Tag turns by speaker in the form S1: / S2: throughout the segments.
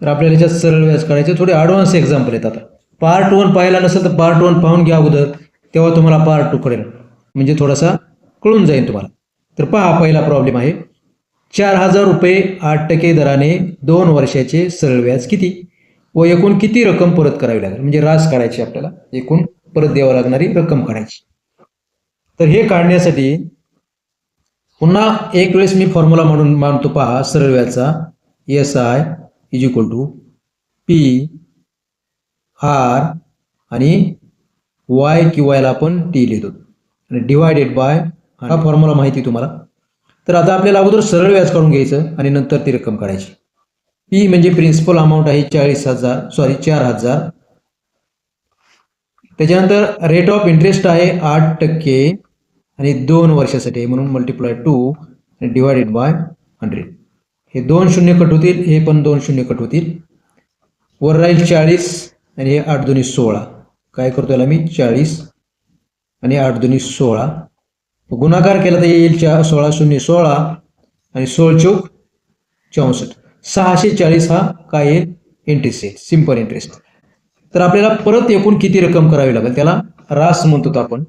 S1: तर आपल्याला याच्यात सरळ व्याज काढायचे. थोडे ॲडव्हान्स एक्झाम्पल आहेत. आता पार्ट 1 पाहिला नसेल तर पार्ट 1 पाहून घ्या अगोदर, तेव्हा तुम्हाला पार्ट 2 कळेल, म्हणजे थोडासा कळून जाईल तुम्हाला. तर पहा, पहिला प्रॉब्लेम आहे 4,000 रुपये 8% दराने 2 वर्षाचे सरळ व्याज किती व एकूण किती रक्कम परत करावी लागेल. म्हणजे रास काढायची आपल्याला, एकूण परत द्यावं लागणारी रक्कम काढायची. तर हे काढण्यासाठी पुन्हा एक वेळेस मी फॉर्म्युला म्हणून मानतो. पहा, सरळ व्याजचा SI is equal to P R आणि Y किंवा याला आपण T लिहितो आणि डिवायडेड बाय, हा फॉर्म्युला माहिती तुम्हाला. तर आता आपल्याला अगोदर सरळ व्याज काढून घ्यायचं आणि नंतर ती रक्कम काढायची. P म्हणजे प्रिन्सिपल अमाऊंट आहे 4,000. त्याच्यानंतर रेट ऑफ इंटरेस्ट आहे 8% आणि 2 वर्षासाठी, म्हणून मल्टिप्लाय 2 आणि डिवायडेड बाय 100. हे 2 शून्य कट होतील, हे पण 2 शून्य कट होतील. वर राहील 40 आणि हे 8 दुनी 16. काय करतो याला मी 40 आणि 8 दुनी 16 गुणाकार केला तर येईल 16 शून्य 16 आणि 16 चौक 64. 640 हा काय येईल इंटरेस्ट आहे, सिंपल इंटरेस्ट. तर आपल्याला परत एकूण किती रक्कम करावी लागेल, त्याला रास म्हणतो आपण.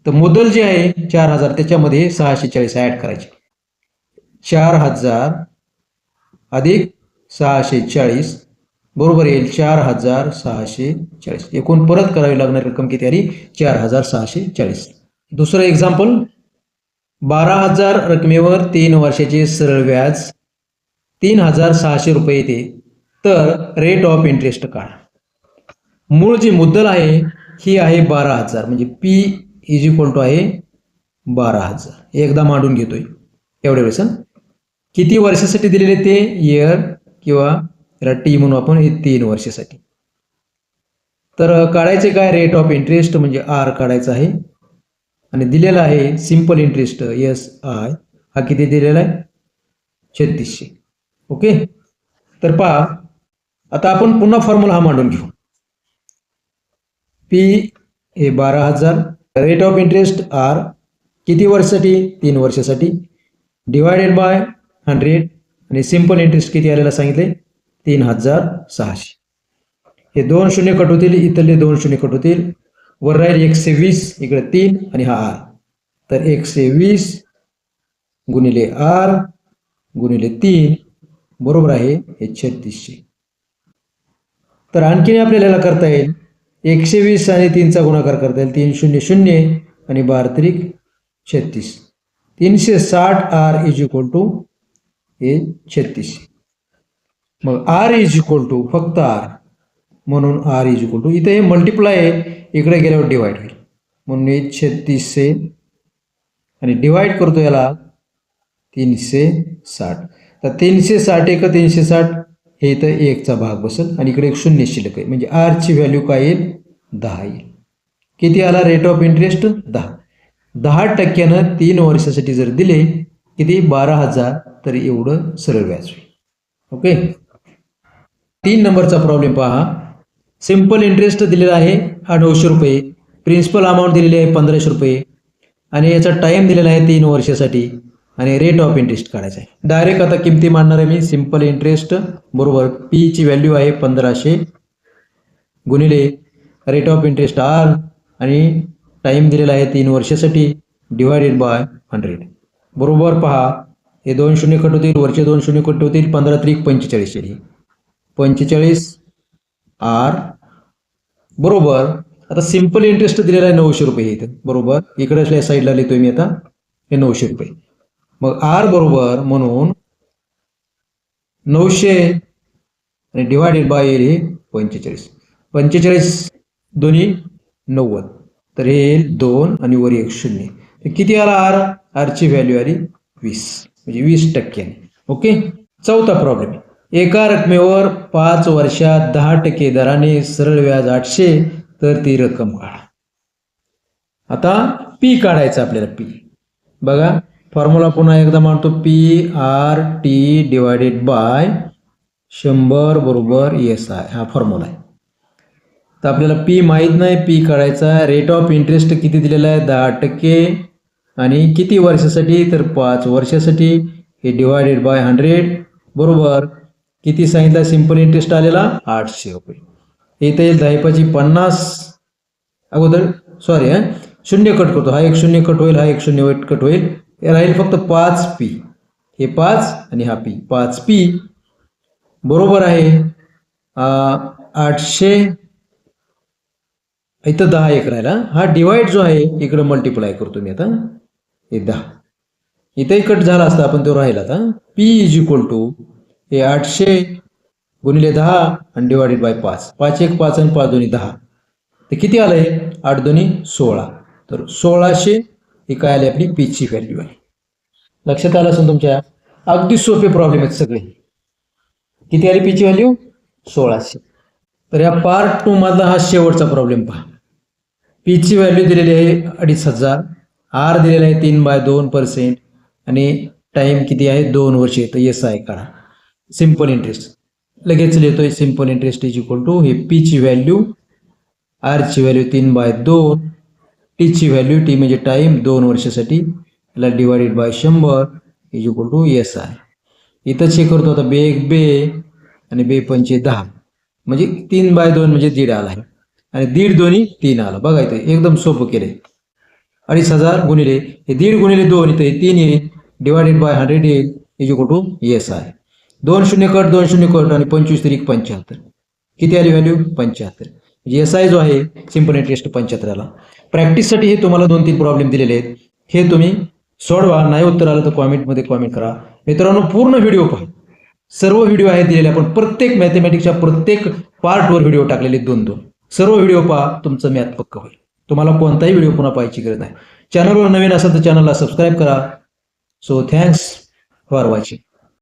S1: तर मुद्दल जे आहे 4,000 त्याच्यामध्ये 640 ॲड करायचे. 4,000 अधिक 640 बरोबर येईल 4,640. एकूण परत करावी लागणारी रक्कम किती आली 4,640. दुसरं एक्झाम्पल, 12,000 रकमेवर 3 वर्षाचे सरळ व्याज 3,600 रुपये येते, तर रेट ऑफ इंटरेस्ट काढा. मूळ जी मुद्दल आहे ही आहे 12,000, म्हणजे P इज इक्वल टू आहे 12,000. एकदा मांडून घेतोय एवढ्या वेळेस. किती वर्षासाठी दिलेले ते इयर किंवा टी म्हणून आपण, हे 3 वर्षासाठी. तर काढायचे काय रेट ऑफ इंटरेस्ट, म्हणजे R काढायचा आहे आणि दिलेला आहे सिंपल इंटरेस्ट SI, हा किती दिलेला आहे 3600. ओके. तर पहा, आता आपण पुन्हा फॉर्म्युला हा मांडून घेऊ. P हे 12,000, रेट ऑफ इंटरेस्ट R किती वर्षासाठी 3 वर्षासाठी, डिवायडेड बाय 100 आणि सिंपल इंटरेस्ट किती आलेला सांगितले 3,600. हे 2 शून्य कट होतील, इथले 2 शून्य कट होतील. वर राहील 120, इकडे 3 आणि हा R. तर 120 गुणिले R गुणिले 3 बरोबर आहे हे 3600. तर आणखीन आपल्याला याला करता येईल 120 आणि 3चा गुणाकार करता येईल. 3 शून्य शून्य आणि 12 त्रिक 36. 360 R इज इक्वल टू हे 3600. मग R इज इक्वल टू फक्त R, म्हणून R इज इक्वल टू, इथे हे मल्टिप्लाय आहे, इकडे गेल्यावर डिवाइड होईल, म्हणून हे 3600 आणि डिवाइड करतो याला 360. तर 360 एक 360, हे इथं 1चा भाग बसेल आणि इकडे एक शून्य शिल्लक आहे, म्हणजे R ची व्हॅल्यू काय येईल 10 येईल. किती आला रेट ऑफ इंटरेस्ट 10. 10% 3 वर्षासाठी जर दिले किती 12,000, तर एवढं सरळ व्याज होईल. ओके. 3 नंबरचा प्रॉब्लेम पहा. सिंपल इंटरेस्ट दिलेला आहे हा 900 रुपये, प्रिन्सिपल अमाऊंट दिलेली आहे 1500 रुपये आणि याचा टाईम दिलेला आहे 3 वर्षासाठी आणि रेट ऑफ इंटरेस्ट काढायचा आहे. डायरेक्ट आता किमती मांडणार आहे मी. सिंपल इंटरेस्ट बरोबर P ची व्हॅल्यू आहे 1500 गुणिले रेट ऑफ इंटरेस्ट R आणि टाईम दिलेला आहे 3 वर्षासाठी डिवायडेड बाय 100. बरोबर पहा, हे 2 शून्य कट होतील, वरचे 2 शून्य कट होतील, 15 त्रिक 45. 45 R बरोबर. आता सिंपल इंटरेस्ट दिलेला आहे 900 रुपये हे इथं बरोबर, इकडे असल्या साईडला लिहितोय मी आता हे 900 रुपये. मग R बरोबर म्हणून 900 आणि डिवायडेड बाय हे 45. 45 दोन्ही 90, तर हे येईल 2 आणि वर 1 शून्य. तर किती आला R ची व्हॅल्यू आली 20, म्हणजे 20%. ओके. चौथा प्रॉब्लेम, एका रकमेवर 5 वर्षात 10% दराने सरळ व्याज 800, तर ती रक्कम काढा. आता P काढायचं आपल्याला. P बघा, फॉर्म्युला पुन्हा एकदा मांडतो. PRT डिवायडेड बाय 100 बरोबर SI, हा फॉर्म्युला आहे. तर आपल्याला P माहीत नाही, P काढायचा. रेट ऑफ इंटरेस्ट किती दिलेला आहे 10% आणि किती वर्षासाठी, तर 5 वर्षासाठी, हे डिवायडेड बाय 100 बरोबर किती सांगितलं सिंपल इंटरेस्ट आलेला 800 रुपये. इथे येईल 10 अगोदर सॉरी शून्य कट करतो, हा एक शून्य कट होईल, हा एक शून्य कट होईल, हे राहील फक्त 5p, हे 5 आणि हा p, 5p बरोबर आहे 800. इथं 10 एक राहिला, हा डिवाइड जो आहे इकडे मल्टिप्लाय करतो मी आता, हे 10 इथेही कट झाला असता पण तो राहिला आता. p इज इक्वल टू हे 800 गुणिले 10 आणि डिवाइडेड बाय 5, 5 एक 5 आणि 5 दोन्ही 10, ते किती आलंय 8 दोन्ही 16, तर 1600 ही काय आली आपली p ची व्हॅल्यू आहे. लक्षात आलं असेल तुमच्या. अगदी सोपे प्रॉब्लेम आहेत सगळे. किती आली p ची व्हॅल्यू 1600. तर या पार्ट 2 मधला हा शेवटचा प्रॉब्लेम पहा. p ची व्हॅल्यू दिलेली आहे 2500, r दिलेला आहे 3/2% आणि टाइम किती आहे 2 वर्षे. तर एस आय काढा. सिंपल इंटरेस्ट लगेच लिहितोय. Simple interest is equal to हे p ची व्हॅल्यू, r ची व्हॅल्यू 3/2, t ची व्हॅल्यू, t म्हणजे टाइम 2 वर्षासाठी, याला divided by 100 is equal to S I. इथं चेक करतो आता, बे 1 बे आणि बे 5 10, म्हणजे 3/2 म्हणजे 1.5 आला आहे आणि 1.5 दोन्ही 3 आला. बघा इथे एकदम सोपं केलंय. 2500 गुणिले हे 1.5 गुणिले 2 इथे 3 येईल, डिवाइडेड बाय 100 येईल is equal to S I. 2 शून्य कट 2 शून्य कट आणि 25 तरी 75, किती आली व्हॅल्यू 75. म्हणजे एस आय जो आहे सिंपल इंटरेस्ट 75 आला. प्रॅक्टिससाठी हे तुम्हाला 2-3 प्रॉब्लेम दिलेले आहेत, हे तुम्ही सोडवा. नाही उत्तर आलं तर कॉमेंटमध्ये कॉमेंट करा. मित्रांनो पूर्ण व्हिडिओ पहा, सर्व व्हिडिओ आहेत दिलेले. आपण प्रत्येक मॅथमॅटिक्सच्या प्रत्येक पार्टवर व्हिडिओ टाकलेले 2-2. सर्व व्हिडिओ पहा, तुमचं मॅथ पक्क होईल. तुम्हाला कोणताही व्हिडिओ पुन्हा पाहायची गरज नाही. चॅनलवर नवीन असेल तर चॅनलला सबस्क्राईब करा. So thanks for watching.